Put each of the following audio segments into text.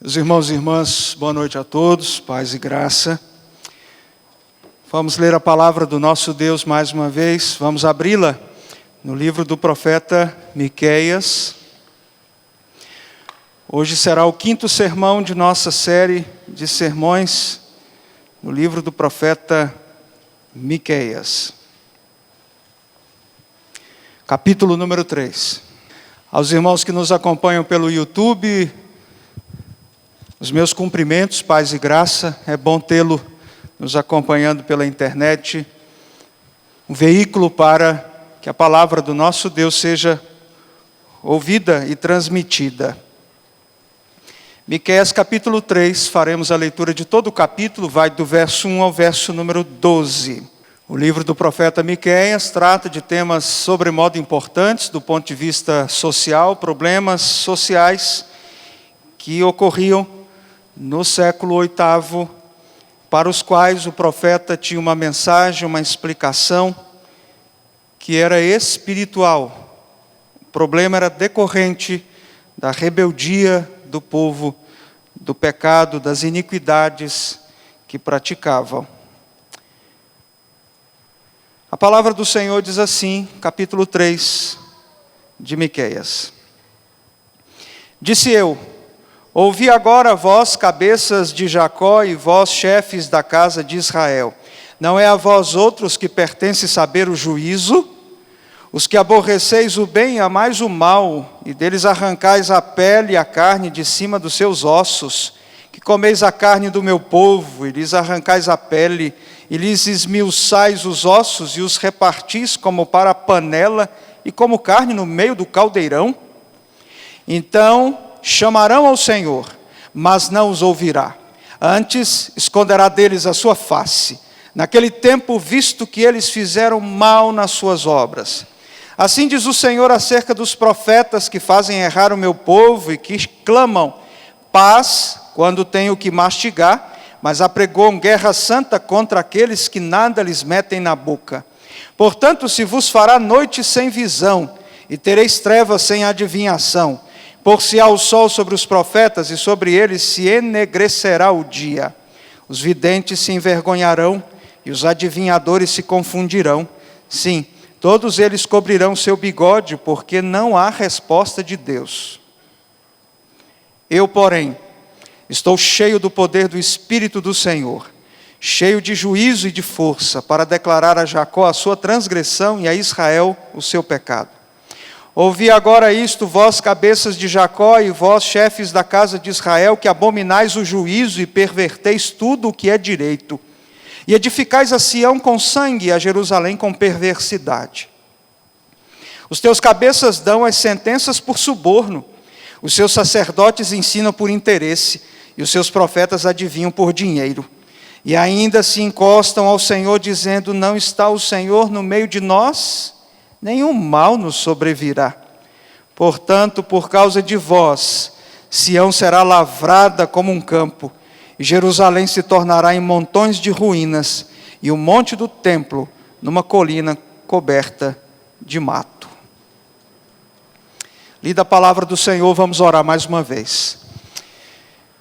Meus irmãos e irmãs, boa noite a todos, paz e graça. Vamos ler a palavra do nosso Deus mais uma vez, vamos abri-la no livro do profeta Miqueias. Hoje será o quinto sermão de nossa série de sermões no livro do profeta Miqueias. Capítulo número 3. Aos irmãos que nos acompanham pelo YouTube, os meus cumprimentos, paz e graça. É bom tê-lo nos acompanhando pela internet, um veículo para que a palavra do nosso Deus seja ouvida e transmitida. Miqueias capítulo 3, faremos a leitura de todo o capítulo, vai do verso 1 ao verso número 12. O livro do profeta Miqueias trata de temas sobremodo importantes do ponto de vista social, problemas sociais que ocorriam no século VIII, para os quais o profeta tinha uma mensagem, uma explicação, que era espiritual. O problema era decorrente da rebeldia do povo, do pecado, das iniquidades que praticavam. A palavra do Senhor diz assim, capítulo 3 de Miqueias. Disse eu: ouvi agora vós, cabeças de Jacó, e vós, chefes da casa de Israel. Não é a vós outros que pertence saber o juízo? Os que aborreceis o bem, amais o mal, e deles arrancais a pele e a carne de cima dos seus ossos, que comeis a carne do meu povo, e lhes arrancais a pele, e lhes esmiuçais os ossos, e os repartis como para a panela, e como carne no meio do caldeirão? Então chamarão ao Senhor, mas não os ouvirá. Antes esconderá deles a sua face, naquele tempo, visto que eles fizeram mal nas suas obras. Assim diz o Senhor acerca dos profetas que fazem errar o meu povo e que clamam paz quando têm o que mastigar, mas apregoam guerra santa contra aqueles que nada lhes metem na boca. Portanto, se vos fará noite sem visão, e tereis trevas sem adivinhação, por-se-á o sol sobre os profetas, e sobre eles se enegrecerá o dia. Os videntes se envergonharão, e os adivinhadores se confundirão. Sim, todos eles cobrirão seu bigode, porque não há resposta de Deus. Eu, porém, estou cheio do poder do Espírito do Senhor, cheio de juízo e de força, para declarar a Jacó a sua transgressão e a Israel o seu pecado. Ouvi agora isto, vós, cabeças de Jacó, e vós, chefes da casa de Israel, que abominais o juízo e perverteis tudo o que é direito, e edificais a Sião com sangue e a Jerusalém com perversidade. Os teus cabeças dão as sentenças por suborno, os seus sacerdotes ensinam por interesse, e os seus profetas adivinham por dinheiro. E ainda se encostam ao Senhor, dizendo: não está o Senhor no meio de nós? Nenhum mal nos sobrevirá. Portanto, por causa de vós, Sião será lavrada como um campo, e Jerusalém se tornará em montões de ruínas, e o monte do templo numa colina coberta de mato. Lida a palavra do Senhor, vamos orar mais uma vez.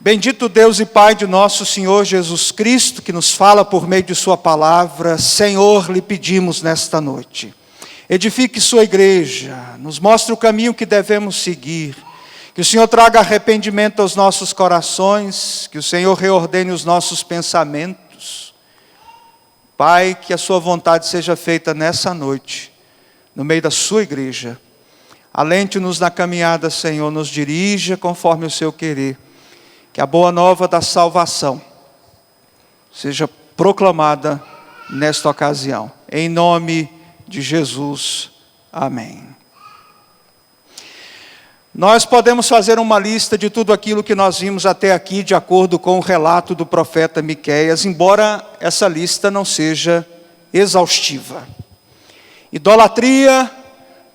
Bendito Deus e Pai de nosso Senhor Jesus Cristo, que nos fala por meio de sua palavra, Senhor, lhe pedimos nesta noite: edifique sua igreja, nos mostre o caminho que devemos seguir, que o Senhor traga arrependimento aos nossos corações, que o Senhor reordene os nossos pensamentos. Pai, que a sua vontade seja feita nessa noite, no meio da sua igreja. Alente-nos na caminhada, Senhor, nos dirija conforme o seu querer. Que a boa nova da salvação seja proclamada nesta ocasião. Em nome de Jesus. Amém. Nós podemos fazer uma lista de tudo aquilo que nós vimos até aqui, de acordo com o relato do profeta Miqueias, embora essa lista não seja exaustiva. Idolatria,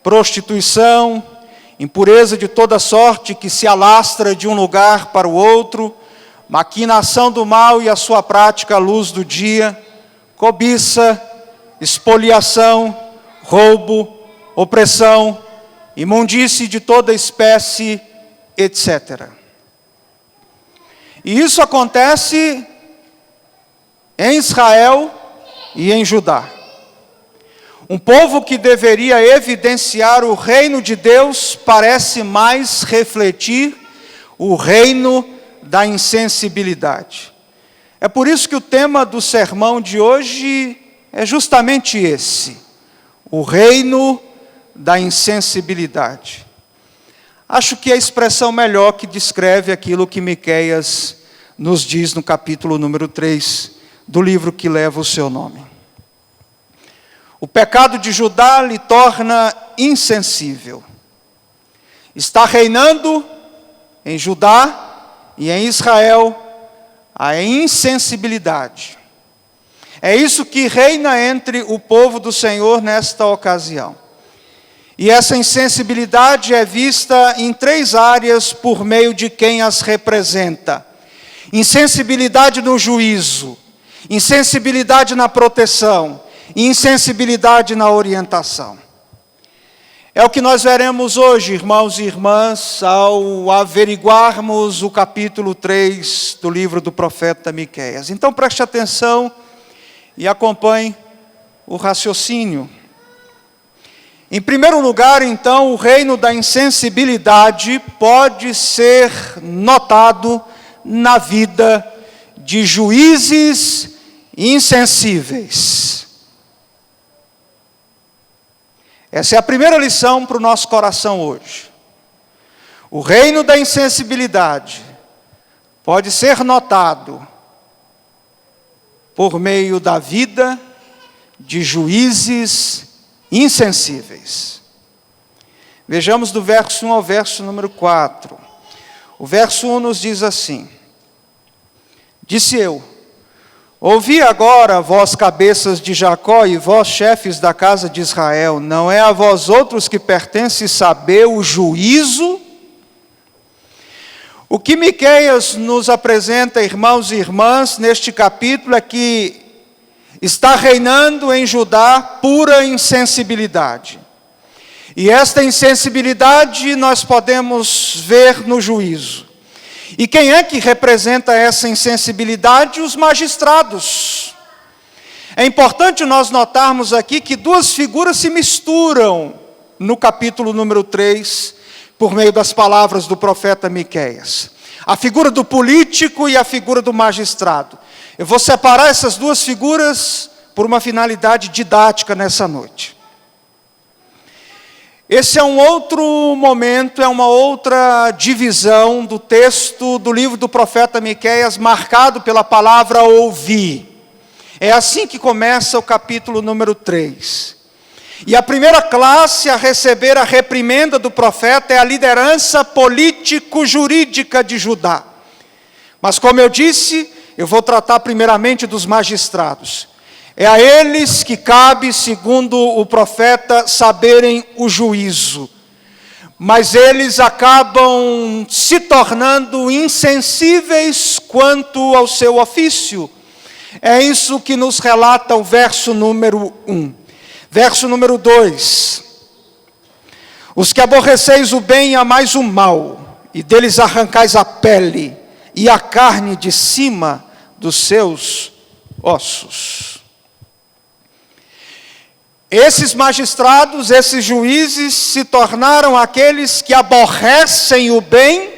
prostituição, impureza de toda sorte que se alastra de um lugar para o outro, maquinação do mal e a sua prática à luz do dia, cobiça, espoliação, roubo, opressão, imundície de toda espécie, etc. E isso acontece em Israel e em Judá. Um povo que deveria evidenciar o reino de Deus parece mais refletir o reino da insensibilidade. É por isso que o tema do sermão de hoje é justamente esse: o reino da insensibilidade. Acho que é a expressão melhor que descreve aquilo que Miqueias nos diz no capítulo número 3 do livro que leva o seu nome. O pecado de Judá lhe torna insensível. Está reinando em Judá e em Israel a insensibilidade. É isso que reina entre o povo do Senhor nesta ocasião. E essa insensibilidade é vista em 3 áreas por meio de quem as representa: insensibilidade no juízo, insensibilidade na proteção, e insensibilidade na orientação. É o que nós veremos hoje, irmãos e irmãs, ao averiguarmos o capítulo 3 do livro do profeta Miqueias. Então preste atenção e acompanhe o raciocínio. Em primeiro lugar, então, o reino da insensibilidade pode ser notado na vida de juízes insensíveis. Essa é a primeira lição para o nosso coração hoje. O reino da insensibilidade pode ser notado por meio da vida de juízes insensíveis. Vejamos do verso 1 ao verso número 4. O verso 1 nos diz assim: Disse eu: Ouvi agora, vós cabeças de Jacó e vós chefes da casa de Israel, não é a vós outros que pertence saber o juízo? O que Miqueias nos apresenta, irmãos e irmãs, neste capítulo é que está reinando em Judá pura insensibilidade. E esta insensibilidade nós podemos ver no juízo. E quem é que representa essa insensibilidade? Os magistrados. É importante nós notarmos aqui que 2 figuras se misturam no capítulo número 3, por meio das palavras do profeta Miqueias. A figura do político e a figura do magistrado. Eu vou separar essas 2 figuras por uma finalidade didática nessa noite. Esse é um outro momento, é uma outra divisão do texto do livro do profeta Miqueias, marcado pela palavra ouvir. É assim que começa o capítulo número 3. E a primeira classe a receber a reprimenda do profeta é a liderança político-jurídica de Judá. Mas como eu disse, eu vou tratar primeiramente dos magistrados. É a eles que cabe, segundo o profeta, saberem o juízo. Mas eles acabam se tornando insensíveis quanto ao seu ofício. É isso que nos relata o verso número 1. Verso número 2. Os que aborreceis o bem e amais o mal, e deles arrancais a pele e a carne de cima dos seus ossos. Esses magistrados, esses juízes se tornaram aqueles que aborrecem o bem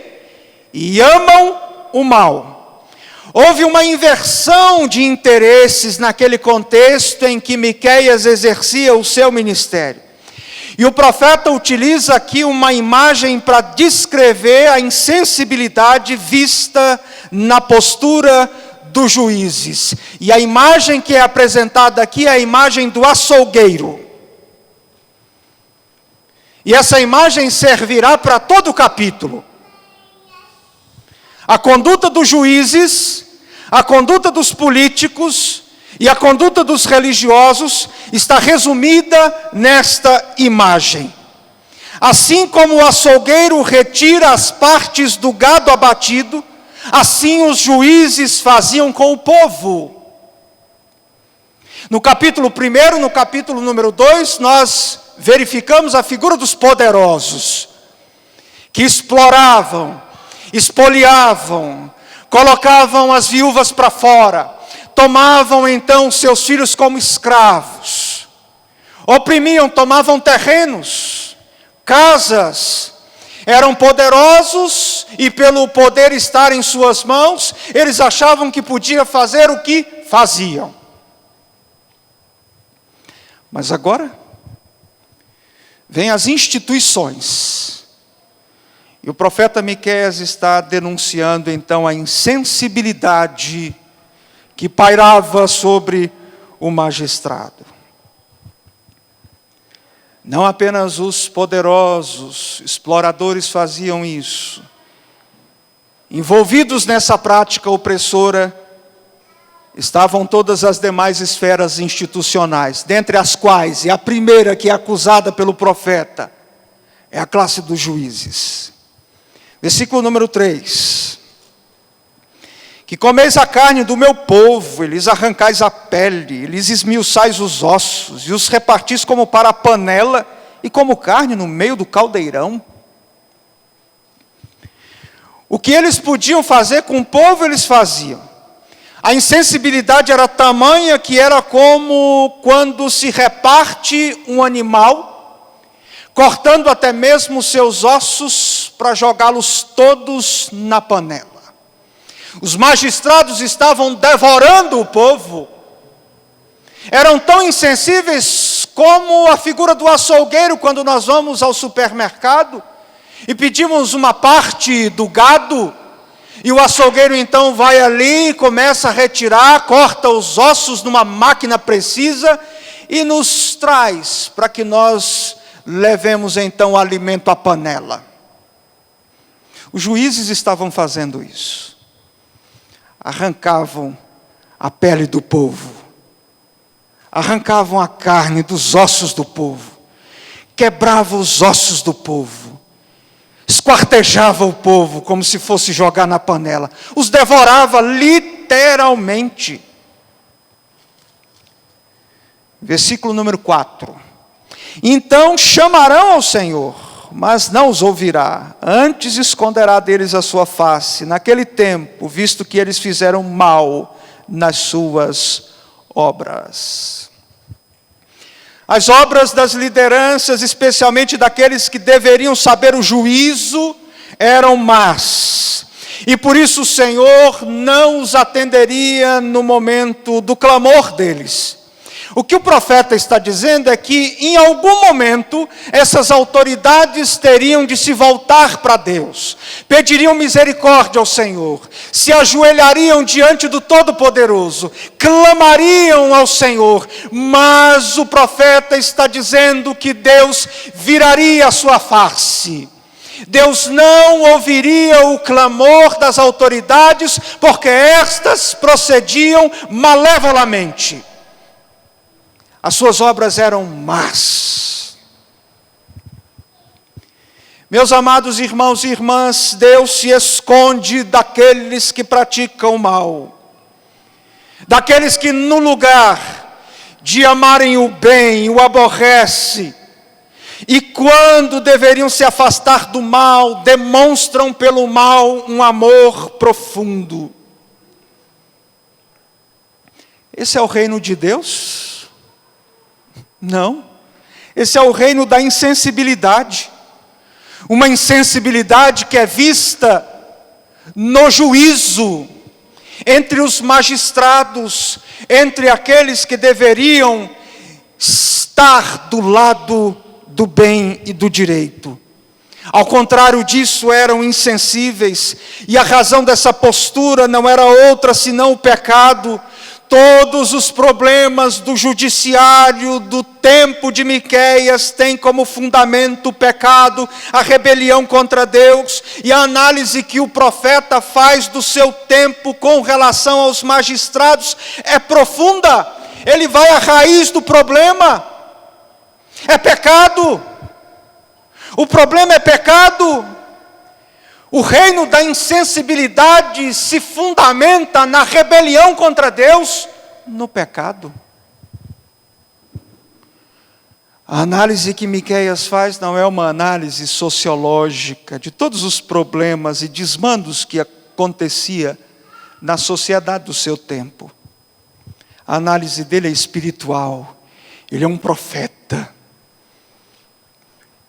e amam o mal. Houve uma inversão de interesses naquele contexto em que Miqueias exercia o seu ministério. E o profeta utiliza aqui uma imagem para descrever a insensibilidade vista na postura dos juízes. E a imagem que é apresentada aqui é a imagem do açougueiro. E essa imagem servirá para todo o capítulo. A conduta dos juízes, a conduta dos políticos e a conduta dos religiosos está resumida nesta imagem. Assim como o açougueiro retira as partes do gado abatido, assim os juízes faziam com o povo. No capítulo 1, no capítulo número 2, nós verificamos a figura dos poderosos, que exploravam, espoliavam, colocavam as viúvas para fora, tomavam então seus filhos como escravos, oprimiam, tomavam terrenos, casas, eram poderosos e pelo poder estar em suas mãos, eles achavam que podiam fazer o que faziam. Mas agora, vem as instituições, e o profeta Miqueias está denunciando então a insensibilidade que pairava sobre o magistrado. Não apenas os poderosos exploradores faziam isso. Envolvidos nessa prática opressora, estavam todas as demais esferas institucionais, dentre as quais, e a primeira que é acusada pelo profeta, é a classe dos juízes. Versículo número 3. Que comeis a carne do meu povo, e lhes arrancais a pele, e lhes esmiuçais os ossos, e os repartis como para a panela, e como carne no meio do caldeirão. O que eles podiam fazer com o povo, eles faziam. A insensibilidade era tamanha que era como quando se reparte um animal, cortando até mesmo seus ossos para jogá-los todos na panela. Os magistrados estavam devorando o povo. Eram tão insensíveis como a figura do açougueiro quando nós vamos ao supermercado e pedimos uma parte do gado, e o açougueiro então vai ali, começa a retirar, corta os ossos numa máquina precisa e nos traz para que nós levemos então o alimento à panela. Os juízes estavam fazendo isso. Arrancavam a pele do povo, arrancavam a carne dos ossos do povo, quebravam os ossos do povo, esquartejavam o povo como se fosse jogar na panela, os devorava literalmente. Versículo número 4. Então chamarão ao Senhor, mas não os ouvirá, antes esconderá deles a sua face, naquele tempo, visto que eles fizeram mal nas suas obras. As obras das lideranças, especialmente daqueles que deveriam saber o juízo, eram más. E por isso o Senhor não os atenderia no momento do clamor deles. O que o profeta está dizendo é que, em algum momento, essas autoridades teriam de se voltar para Deus, pediriam misericórdia ao Senhor, se ajoelhariam diante do Todo-Poderoso, clamariam ao Senhor, mas o profeta está dizendo que Deus viraria a sua face. Deus não ouviria o clamor das autoridades, porque estas procediam malevolamente. As suas obras eram más. Meus amados irmãos e irmãs, Deus se esconde daqueles que praticam o mal. Daqueles que no lugar de amarem o bem, o aborrece. E quando deveriam se afastar do mal, demonstram pelo mal um amor profundo. Esse é o reino de Deus? Não, esse é o reino da insensibilidade, uma insensibilidade que é vista no juízo, entre os magistrados, entre aqueles que deveriam estar do lado do bem e do direito. Ao contrário disso, eram insensíveis, e a razão dessa postura não era outra senão o pecado. Todos os problemas do judiciário do tempo de Miqueias têm como fundamento o pecado, a rebelião contra Deus, e a análise que o profeta faz do seu tempo com relação aos magistrados é profunda. Ele vai à raiz do problema. É pecado. O problema é pecado. O reino da insensibilidade se fundamenta na rebelião contra Deus, no pecado. A análise que Miqueias faz não é uma análise sociológica de todos os problemas e desmandos que acontecia na sociedade do seu tempo. A análise dele é espiritual. Ele é um profeta.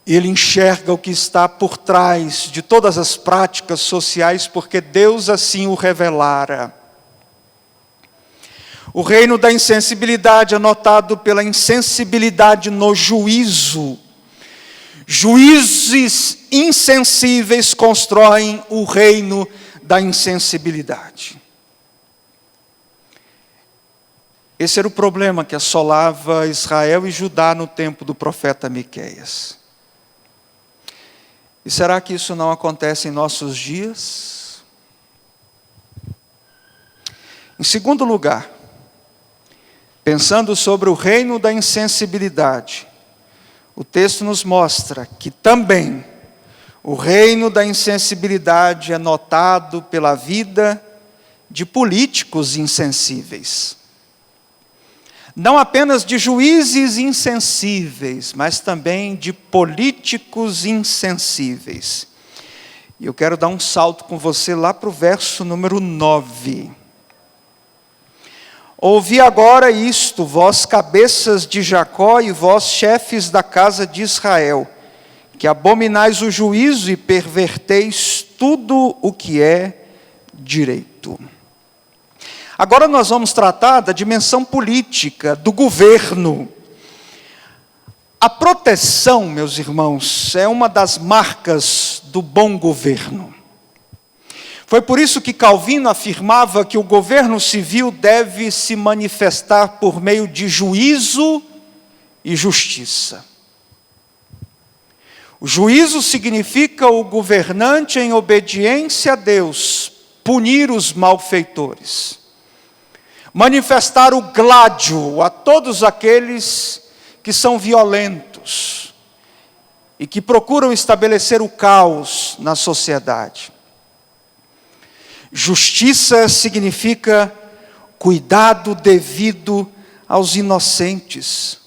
Ele enxerga o que está por trás de todas as práticas sociais, porque Deus assim o revelara. O reino da insensibilidade é notado pela insensibilidade no juízo. Juízes insensíveis constroem o reino da insensibilidade. Esse era o problema que assolava Israel e Judá no tempo do profeta Miqueias. E será que isso não acontece em nossos dias? Em segundo lugar, pensando sobre o reino da insensibilidade, o texto nos mostra que também o reino da insensibilidade é notado pela vida de políticos insensíveis. Não apenas de juízes insensíveis, mas também de políticos insensíveis. E eu quero dar um salto com você lá para o verso número 9. Ouvi agora isto, vós cabeças de Jacó e vós chefes da casa de Israel, que abominais o juízo e perverteis tudo o que é direito. Agora nós vamos tratar da dimensão política, do governo. A proteção, meus irmãos, é uma das marcas do bom governo. Foi por isso que Calvino afirmava que o governo civil deve se manifestar por meio de juízo e justiça. O juízo significa o governante em obediência a Deus, punir os malfeitores. Manifestar o gládio a todos aqueles que são violentos e que procuram estabelecer o caos na sociedade. Justiça significa cuidado devido aos inocentes.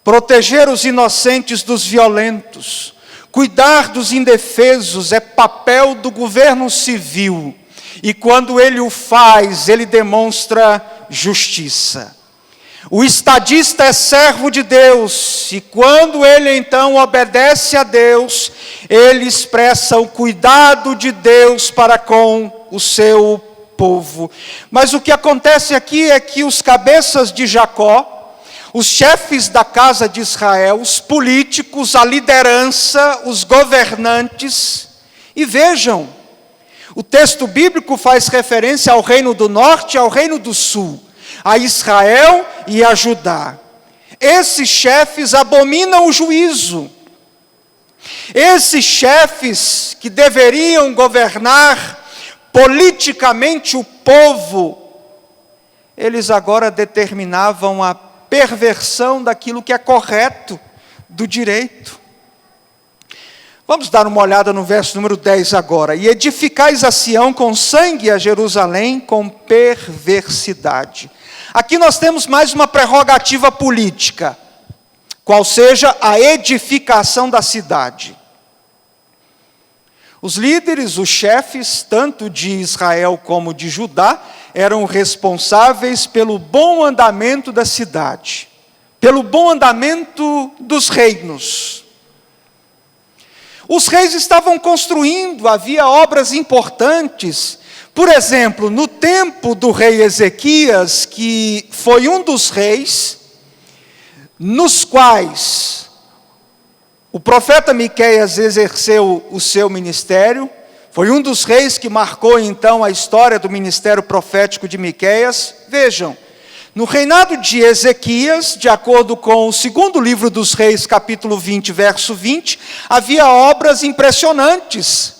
Proteger os inocentes dos violentos. Cuidar dos indefesos é papel do governo civil. E quando ele o faz, ele demonstra justiça. O estadista é servo de Deus, e quando ele então obedece a Deus, ele expressa o cuidado de Deus para com o seu povo. Mas o que acontece aqui é que os cabeças de Jacó, os chefes da casa de Israel, os políticos, a liderança, os governantes, e vejam, o texto bíblico faz referência ao reino do norte e ao reino do sul, a Israel e a Judá. Esses chefes abominam o juízo. Esses chefes que deveriam governar politicamente o povo, eles agora determinavam a perversão daquilo que é correto, do direito. Vamos dar uma olhada no verso número 10 agora. E edificais a Sião com sangue, a Jerusalém com perversidade. Aqui nós temos mais uma prerrogativa política, qual seja a edificação da cidade. Os líderes, os chefes, tanto de Israel como de Judá, eram responsáveis pelo bom andamento da cidade, pelo bom andamento dos reinos. Os reis estavam construindo, havia obras importantes. Por exemplo, no tempo do rei Ezequias, que foi um dos reis, nos quais o profeta Miqueias exerceu o seu ministério, foi um dos reis que marcou então a história do ministério profético de Miqueias. Vejam, no reinado de Ezequias, de acordo com o segundo livro dos reis, capítulo 20, verso 20, havia obras impressionantes.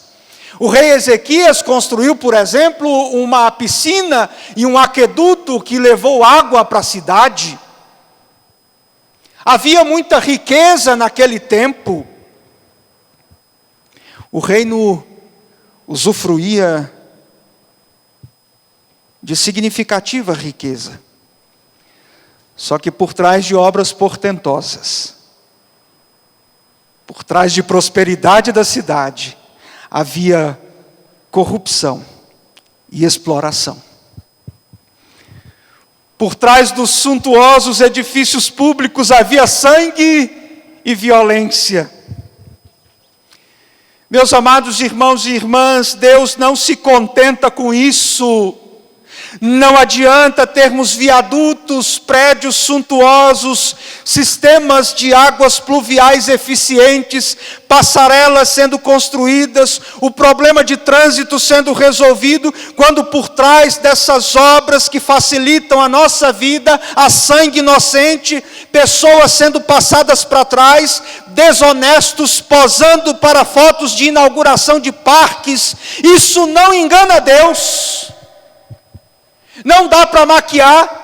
O rei Ezequias construiu, por exemplo, uma piscina e um aqueduto que levou água para a cidade. Havia muita riqueza naquele tempo. O reino usufruía de significativa riqueza. Só que por trás de obras portentosas, por trás de prosperidade da cidade, havia corrupção e exploração. Por trás dos suntuosos edifícios públicos havia sangue e violência. Meus amados irmãos e irmãs, Deus não se contenta com isso. Não adianta termos viadutos, prédios suntuosos, sistemas de águas pluviais eficientes, passarelas sendo construídas, o problema de trânsito sendo resolvido, quando por trás dessas obras que facilitam a nossa vida, há sangue inocente, pessoas sendo passadas para trás, desonestos posando para fotos de inauguração de parques. Isso não engana Deus. Não dá para maquiar.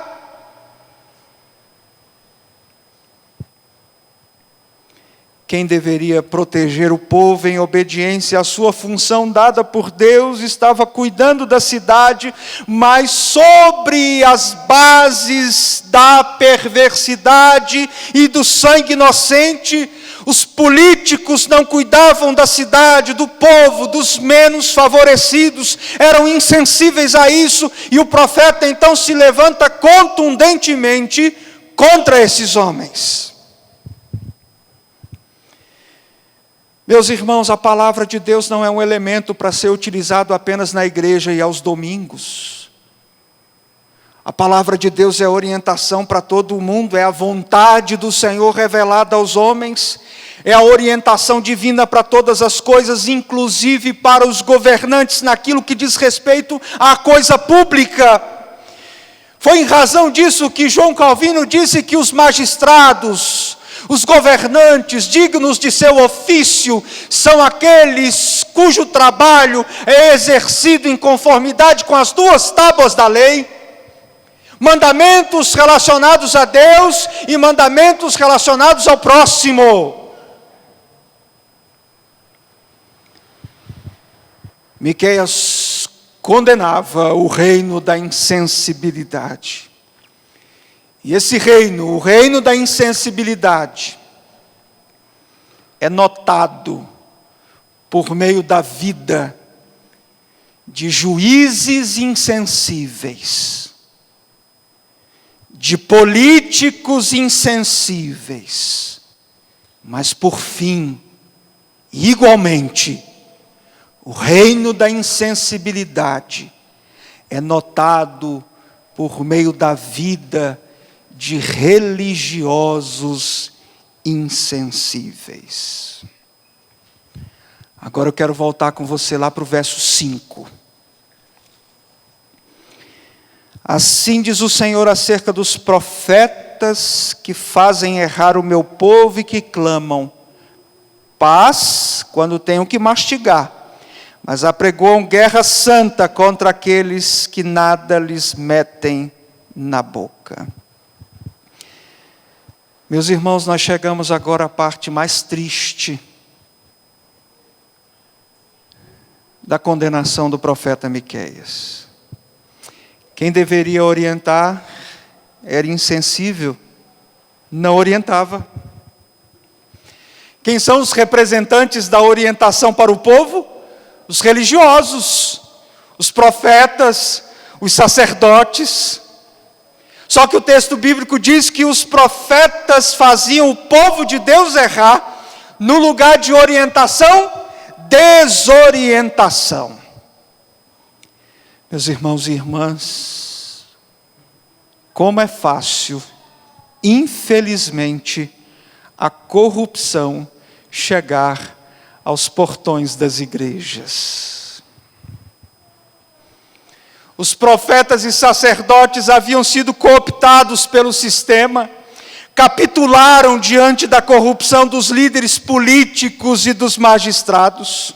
Quem deveria proteger o povo em obediência à sua função dada por Deus, estava cuidando da cidade, mas sobre as bases da perversidade e do sangue inocente, os políticos não cuidavam da cidade, do povo, dos menos favorecidos, eram insensíveis a isso, e o profeta então se levanta contundentemente contra esses homens. Meus irmãos, a palavra de Deus não é um elemento para ser utilizado apenas na igreja e aos domingos. A palavra de Deus é orientação para todo o mundo, é a vontade do Senhor revelada aos homens, é a orientação divina para todas as coisas, inclusive para os governantes naquilo que diz respeito à coisa pública. Foi em razão disso que João Calvino disse que os magistrados, os governantes dignos de seu ofício, são aqueles cujo trabalho é exercido em conformidade com as 2 tábuas da lei, mandamentos relacionados a Deus e mandamentos relacionados ao próximo. Miqueias condenava o reino da insensibilidade. E esse reino, o reino da insensibilidade, é notado por meio da vida de juízes insensíveis, de políticos insensíveis, mas por fim, igualmente, o reino da insensibilidade é notado por meio da vida de religiosos insensíveis. Agora eu quero voltar com você lá para o verso 5. Assim diz o Senhor acerca dos profetas que fazem errar o meu povo e que clamam paz quando tenham que mastigar, mas apregoam guerra santa contra aqueles que nada lhes metem na boca. Meus irmãos, nós chegamos agora à parte mais triste da condenação do profeta Miqueias. Quem deveria orientar era insensível, não orientava. Quem são os representantes da orientação para o povo? Os religiosos, os profetas, os sacerdotes. Só que o texto bíblico diz que os profetas faziam o povo de Deus errar, no lugar de orientação, desorientação. Meus irmãos e irmãs, como é fácil, infelizmente, a corrupção chegar aos portões das igrejas. Os profetas e sacerdotes haviam sido cooptados pelo sistema, capitularam diante da corrupção dos líderes políticos e dos magistrados.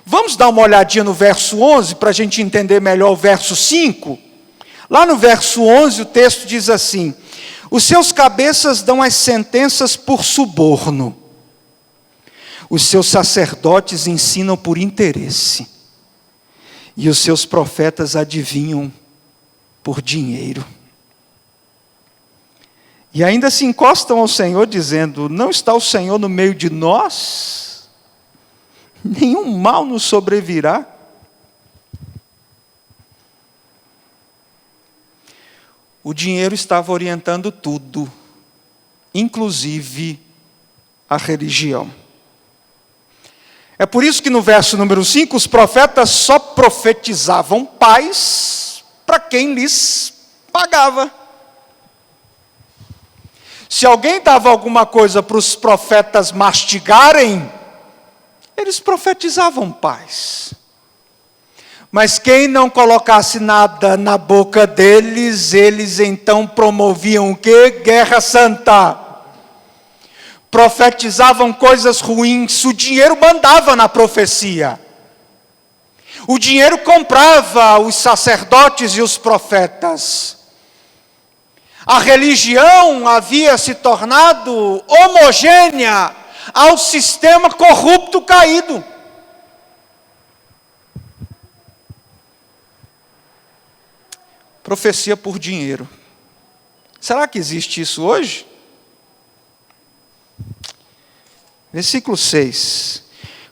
Vamos dar uma olhadinha no verso 11, para a gente entender melhor o verso 5. Lá no verso 11 o texto diz assim: os seus cabeças dão as sentenças por suborno, os seus sacerdotes ensinam por interesse, e os seus profetas adivinham por dinheiro. E ainda se encostam ao Senhor dizendo: não está o Senhor no meio de nós? Nenhum mal nos sobrevirá. O dinheiro estava orientando tudo, inclusive a religião. É por isso que no verso número 5, os profetas só profetizavam paz para quem lhes pagava. Se alguém dava alguma coisa para os profetas mastigarem, eles profetizavam paz. Mas quem não colocasse nada na boca deles, eles então promoviam o quê? Guerra santa. Profetizavam coisas ruins. O dinheiro mandava na profecia. O dinheiro comprava os sacerdotes e os profetas. A religião havia se tornado homogênea ao sistema corrupto caído. Profecia por dinheiro. Será que existe isso hoje? Versículo 6.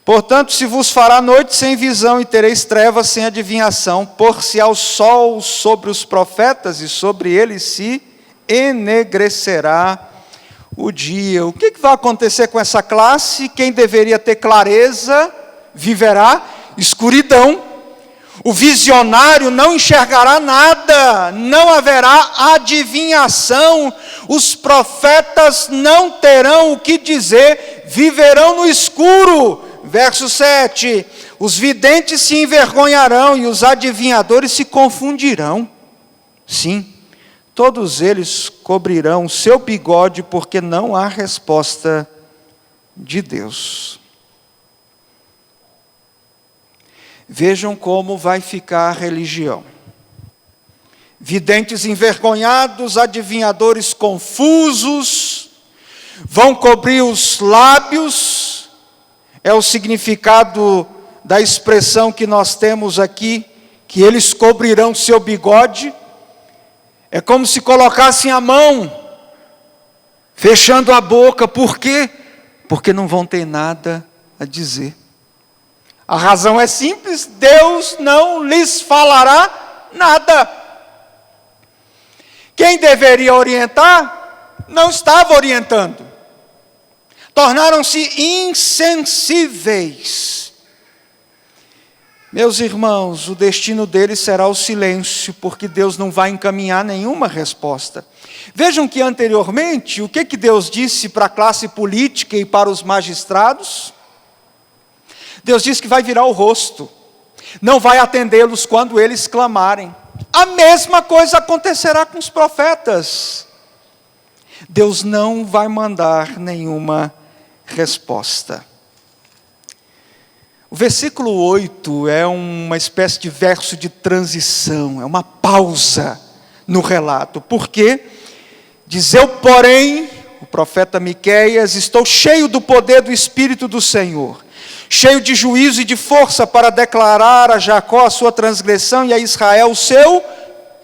Portanto, se vos fará noite sem visão e tereis trevas sem adivinhação, por-se ao sol sobre os profetas e sobre eles se enegrecerá o dia. O que vai acontecer com essa classe? Quem deveria ter clareza viverá escuridão. O visionário não enxergará nada, não haverá adivinhação, os profetas não terão o que dizer, viverão no escuro. Verso 7, os videntes se envergonharão e os adivinhadores se confundirão. Sim, todos eles cobrirão o seu bigode, porque não há resposta de Deus. Vejam como vai ficar a religião. Videntes envergonhados, adivinhadores confusos, vão cobrir os lábios, é o significado da expressão que nós temos aqui, que eles cobrirão seu bigode. É como se colocassem a mão, fechando a boca. Por quê? Porque não vão ter nada a dizer. A razão é simples, Deus não lhes falará nada. Quem deveria orientar, não estava orientando. Tornaram-se insensíveis. Meus irmãos, o destino deles será o silêncio, porque Deus não vai encaminhar nenhuma resposta. Vejam que anteriormente, o que Deus disse para a classe política e para os magistrados? Deus disse que vai virar o rosto, não vai atendê-los quando eles clamarem. A mesma coisa acontecerá com os profetas. Deus não vai mandar nenhuma resposta. O versículo 8 é uma espécie de verso de transição, é uma pausa no relato. Porque diz: eu, porém, o profeta Miqueias, estou cheio do poder do Espírito do Senhor, cheio de juízo e de força para declarar a Jacó a sua transgressão e a Israel o seu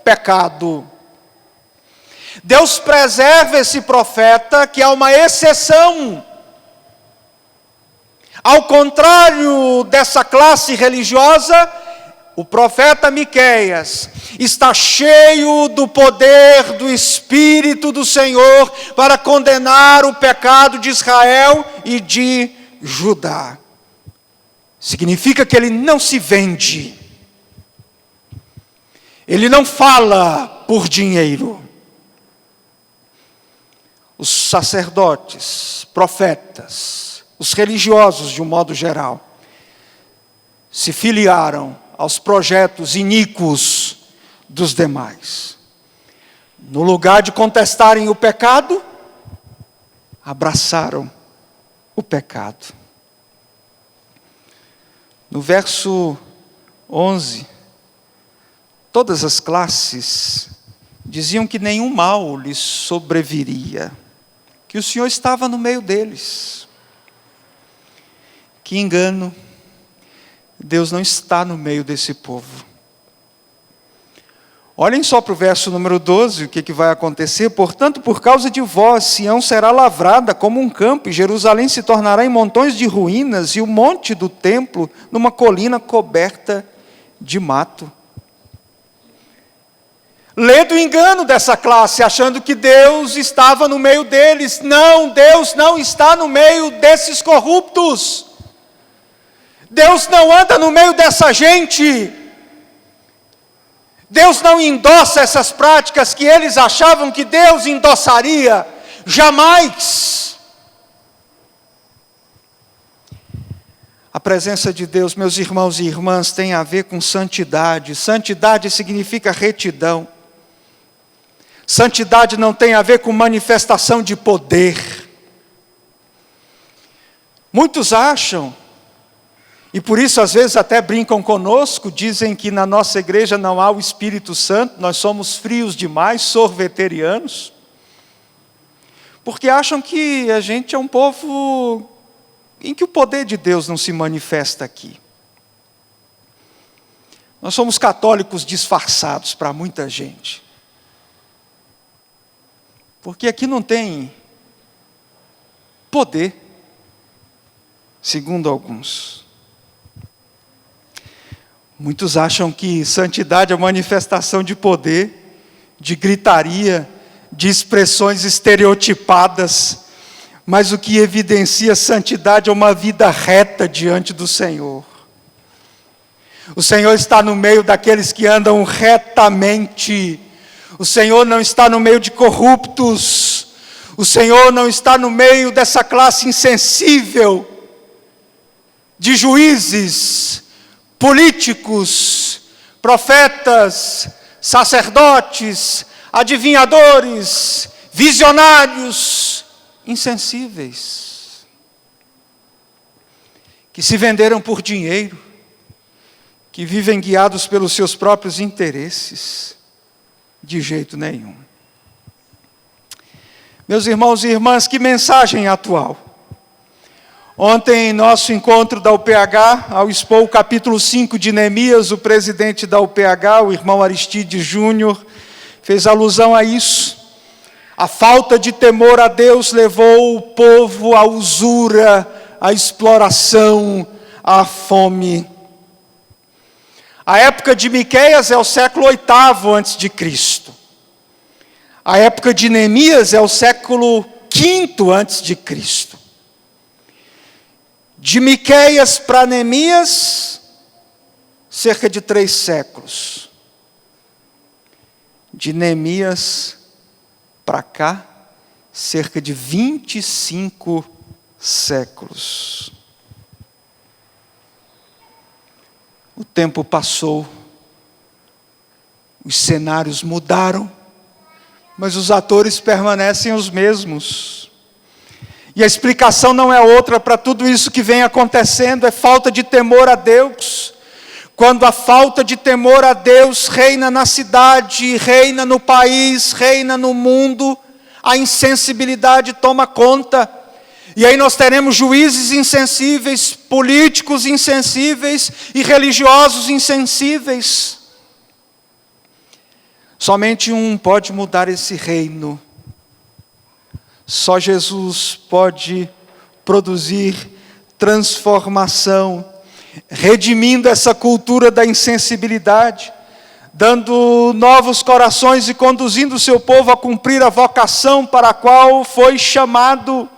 pecado. Deus preserva esse profeta, que é uma exceção. Ao contrário dessa classe religiosa, o profeta Miqueias está cheio do poder do Espírito do Senhor para condenar o pecado de Israel e de Judá. Significa que ele não se vende. Ele não fala por dinheiro. Os sacerdotes, profetas, os religiosos de um modo geral, se filiaram aos projetos iníquos dos demais. No lugar de contestarem o pecado, abraçaram o pecado. No verso 11, todas as classes diziam que nenhum mal lhes sobreviria, que o Senhor estava no meio deles. Que engano, Deus não está no meio desse povo. Olhem só para o verso número 12, o que vai acontecer. Portanto, por causa de vós, Sião será lavrada como um campo, e Jerusalém se tornará em montões de ruínas, e o monte do templo numa colina coberta de mato. Lê do engano dessa classe, achando que Deus estava no meio deles. Não, Deus não está no meio desses corruptos. Deus não anda no meio dessa gente. Deus não endossa essas práticas que eles achavam que Deus endossaria. Jamais. A presença de Deus, meus irmãos e irmãs, tem a ver com santidade. Santidade significa retidão. Santidade não tem a ver com manifestação de poder. Muitos acham, e por isso às vezes até brincam conosco, dizem que na nossa igreja não há o Espírito Santo, nós somos frios demais, sorveterianos, porque acham que a gente é um povo em que o poder de Deus não se manifesta aqui. Nós somos católicos disfarçados para muita gente. Porque aqui não tem poder, segundo alguns. Muitos acham que santidade é manifestação de poder, de gritaria, de expressões estereotipadas, mas o que evidencia santidade é uma vida reta diante do Senhor. O Senhor está no meio daqueles que andam retamente. O Senhor não está no meio de corruptos. O Senhor não está no meio dessa classe insensível de juízes, políticos, profetas, sacerdotes, adivinhadores, visionários, insensíveis, que se venderam por dinheiro, que vivem guiados pelos seus próprios interesses. De jeito nenhum. Meus irmãos e irmãs, que mensagem atual. Ontem, em nosso encontro da UPH, ao expor o capítulo 5 de Neemias, o presidente da UPH, o irmão Aristide Júnior, fez alusão a isso. A falta de temor a Deus levou o povo à usura, à exploração, à fome. A época de Miqueias é o século 8º antes de Cristo. A época de Neemias é o século 5º antes de Cristo. De Miqueias para Neemias, cerca de 3 séculos. De Neemias para cá, cerca de 25 séculos. O tempo passou, os cenários mudaram, mas os atores permanecem os mesmos. E a explicação não é outra para tudo isso que vem acontecendo, é falta de temor a Deus. Quando a falta de temor a Deus reina na cidade, reina no país, reina no mundo, a insensibilidade toma conta. E aí nós teremos juízes insensíveis, políticos insensíveis e religiosos insensíveis. Somente um pode mudar esse reino. Só Jesus pode produzir transformação, redimindo essa cultura da insensibilidade, dando novos corações e conduzindo o seu povo a cumprir a vocação para a qual foi chamado.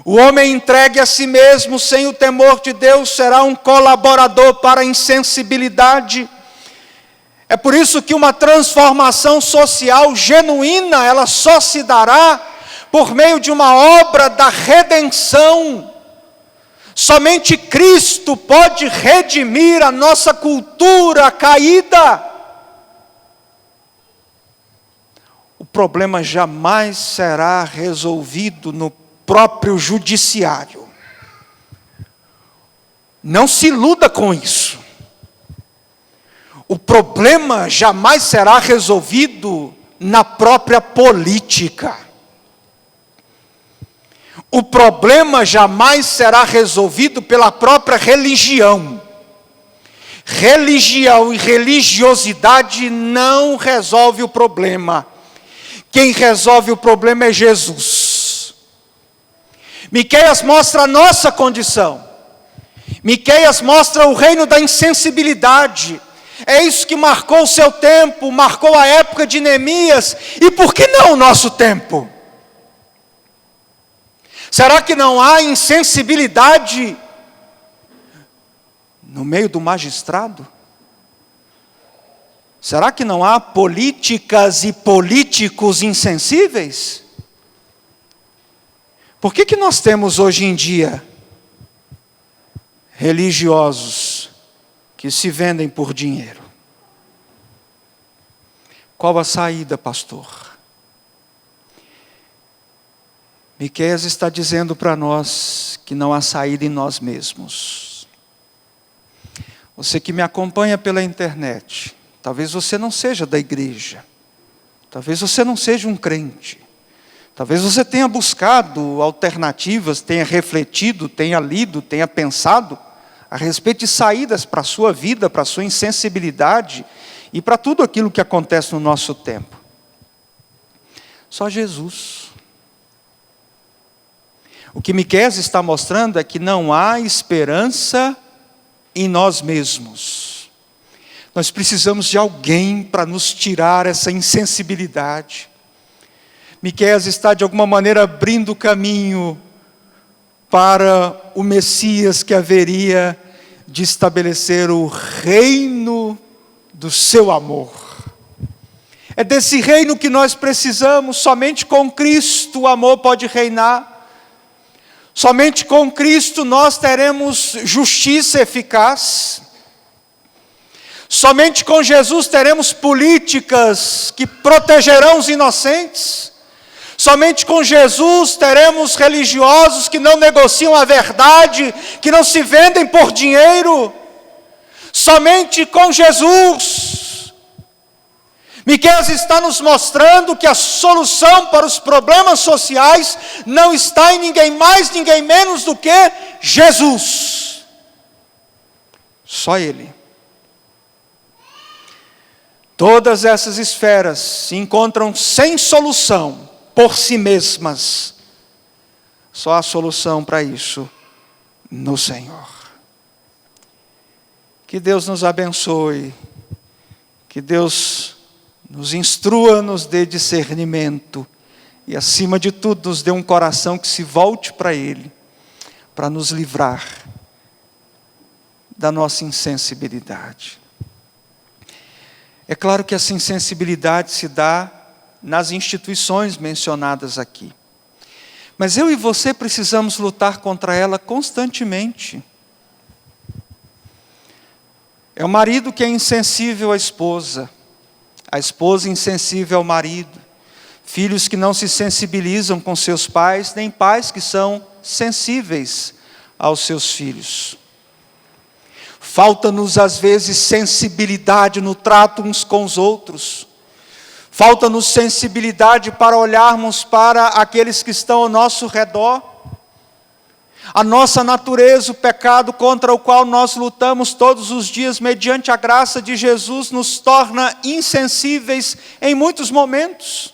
O homem entregue a si mesmo sem o temor de Deus será um colaborador para a insensibilidade. É por isso que uma transformação social genuína, ela só se dará por meio de uma obra da redenção. Somente Cristo pode redimir a nossa cultura caída. O problema jamais será resolvido no próprio judiciário. Não se iluda com isso. O problema jamais será resolvido na própria política. O problema jamais será resolvido pela própria religião. Religião e religiosidade não resolve o problema. Quem resolve o problema é Jesus. Miqueias mostra a nossa condição. Miqueias mostra o reino da insensibilidade. É isso que marcou o seu tempo, marcou a época de Neemias, e por que não o nosso tempo? Será que não há insensibilidade no meio do magistrado? Será que não há políticas e políticos insensíveis? Por que nós temos hoje em dia religiosos que se vendem por dinheiro? Qual a saída, pastor? Miqueias está dizendo para nós que não há saída em nós mesmos. Você que me acompanha pela internet, talvez você não seja da igreja, talvez você não seja um crente, talvez você tenha buscado alternativas, tenha refletido, tenha lido, tenha pensado a respeito de saídas para a sua vida, para a sua insensibilidade e para tudo aquilo que acontece no nosso tempo. Só Jesus. O que Miqueias está mostrando é que não há esperança em nós mesmos. Nós precisamos de alguém para nos tirar essa insensibilidade. Miqueias está de alguma maneira abrindo o caminho para o Messias que haveria de estabelecer o reino do seu amor. É desse reino que nós precisamos. Somente com Cristo o amor pode reinar. Somente com Cristo nós teremos justiça eficaz. Somente com Jesus teremos políticas que protegerão os inocentes. Somente com Jesus teremos religiosos que não negociam a verdade, que não se vendem por dinheiro. Somente com Jesus. Miqueias está nos mostrando que a solução para os problemas sociais não está em ninguém mais, ninguém menos do que Jesus. Só Ele. Todas essas esferas se encontram sem solução por si mesmas. Só há solução para isso no Senhor. Que Deus nos abençoe. Que Deus nos instrua, nos dê discernimento. E acima de tudo nos dê um coração que se volte para Ele. Para nos livrar da nossa insensibilidade. É claro que essa insensibilidade se dá nas instituições mencionadas aqui. Mas eu e você precisamos lutar contra ela constantemente. É o marido que é insensível à esposa, a esposa insensível ao marido, filhos que não se sensibilizam com seus pais, nem pais que são sensíveis aos seus filhos. Falta-nos às vezes sensibilidade no trato uns com os outros. Falta-nos sensibilidade para olharmos para aqueles que estão ao nosso redor. A nossa natureza, o pecado contra o qual nós lutamos todos os dias, mediante a graça de Jesus, nos torna insensíveis em muitos momentos.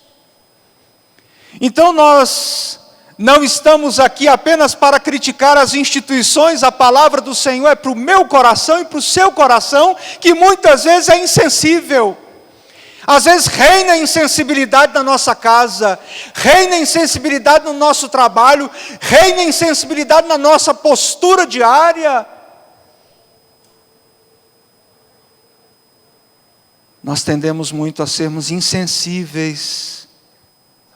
Então nós não estamos aqui apenas para criticar as instituições, a palavra do Senhor é para o meu coração e para o seu coração, que muitas vezes é insensível. Às vezes reina a insensibilidade na nossa casa, reina a insensibilidade no nosso trabalho, reina a insensibilidade na nossa postura diária. Nós tendemos muito a sermos insensíveis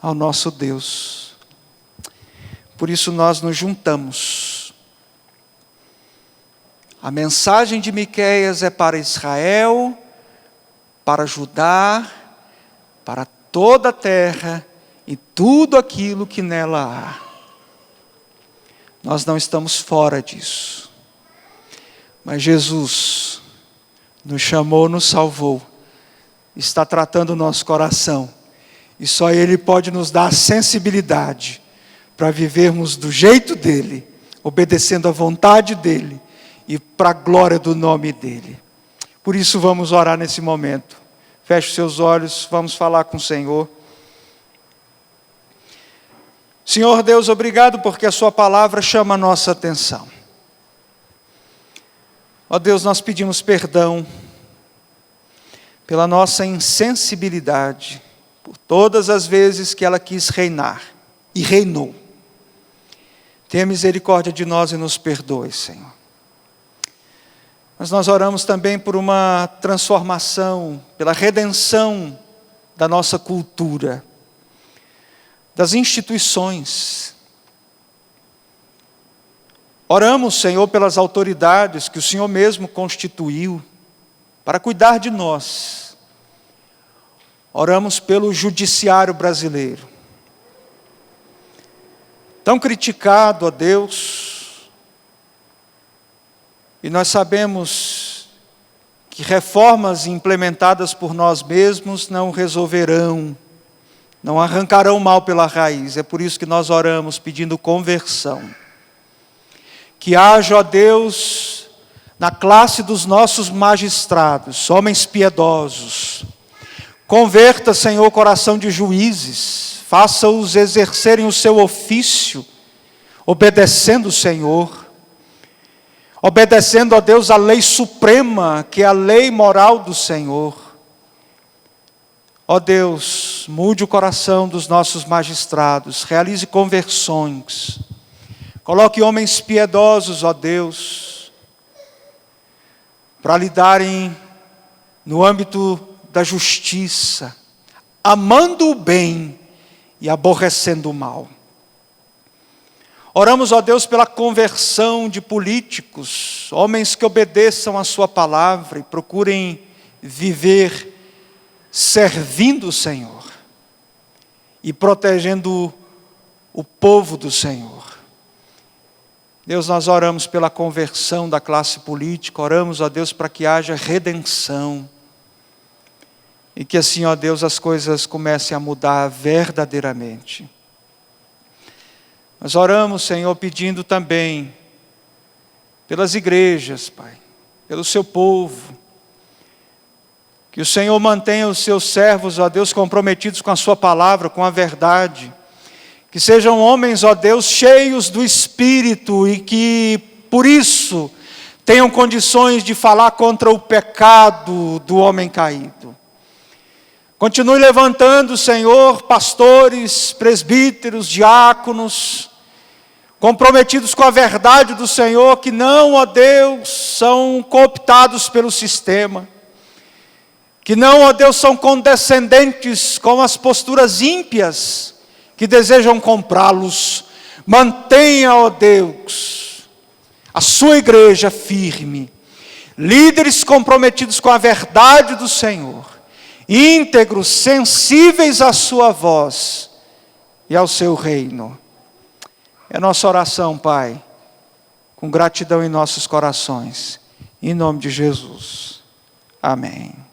ao nosso Deus. Por isso nós nos juntamos. A mensagem de Miqueias é para Israel, para Judá, para toda a terra e tudo aquilo que nela há. Nós não estamos fora disso. Mas Jesus nos chamou, nos salvou, está tratando o nosso coração. E só Ele pode nos dar a sensibilidade para vivermos do jeito dEle, obedecendo à vontade dEle e para a glória do nome dEle. Por isso vamos orar nesse momento. Feche os seus olhos, vamos falar com o Senhor. Senhor Deus, obrigado porque a sua palavra chama a nossa atenção. Ó Deus, nós pedimos perdão pela nossa insensibilidade, por todas as vezes que ela quis reinar e reinou. Tenha misericórdia de nós e nos perdoe, Senhor. Mas nós oramos também por uma transformação, pela redenção da nossa cultura, das instituições. Oramos, Senhor, pelas autoridades que o Senhor mesmo constituiu para cuidar de nós. Oramos pelo judiciário brasileiro, tão criticado, ó Deus, e nós sabemos que reformas implementadas por nós mesmos não resolverão, não arrancarão o mal pela raiz. É por isso que nós oramos pedindo conversão. Que haja, ó Deus, na classe dos nossos magistrados, homens piedosos. Converta, Senhor, o coração de juízes, faça-os exercerem o seu ofício, obedecendo o Senhor, obedecendo, ó Deus, a lei suprema, que é a lei moral do Senhor. Ó Deus, mude o coração dos nossos magistrados, realize conversões, coloque homens piedosos, ó Deus, para lidarem no âmbito da justiça, amando o bem e aborrecendo o mal. Oramos, ó Deus, pela conversão de políticos, homens que obedeçam a sua palavra e procurem viver servindo o Senhor e protegendo o povo do Senhor. Deus, nós oramos pela conversão da classe política, oramos, ó Deus, para que haja redenção. E que assim, ó Deus, as coisas comecem a mudar verdadeiramente. Nós oramos, Senhor, pedindo também pelas igrejas, Pai, pelo seu povo. Que o Senhor mantenha os seus servos, ó Deus, comprometidos com a sua palavra, com a verdade. Que sejam homens, ó Deus, cheios do Espírito e que, por isso, tenham condições de falar contra o pecado do homem caído. Continue levantando, Senhor, pastores, presbíteros, diáconos, comprometidos com a verdade do Senhor, que não, ó Deus, são cooptados pelo sistema, que não, ó Deus, são condescendentes com as posturas ímpias que desejam comprá-los. Mantenha, ó Deus, a sua igreja firme, líderes comprometidos com a verdade do Senhor, íntegros, sensíveis à sua voz e ao seu reino. É nossa oração, Pai, com gratidão em nossos corações, em nome de Jesus. Amém.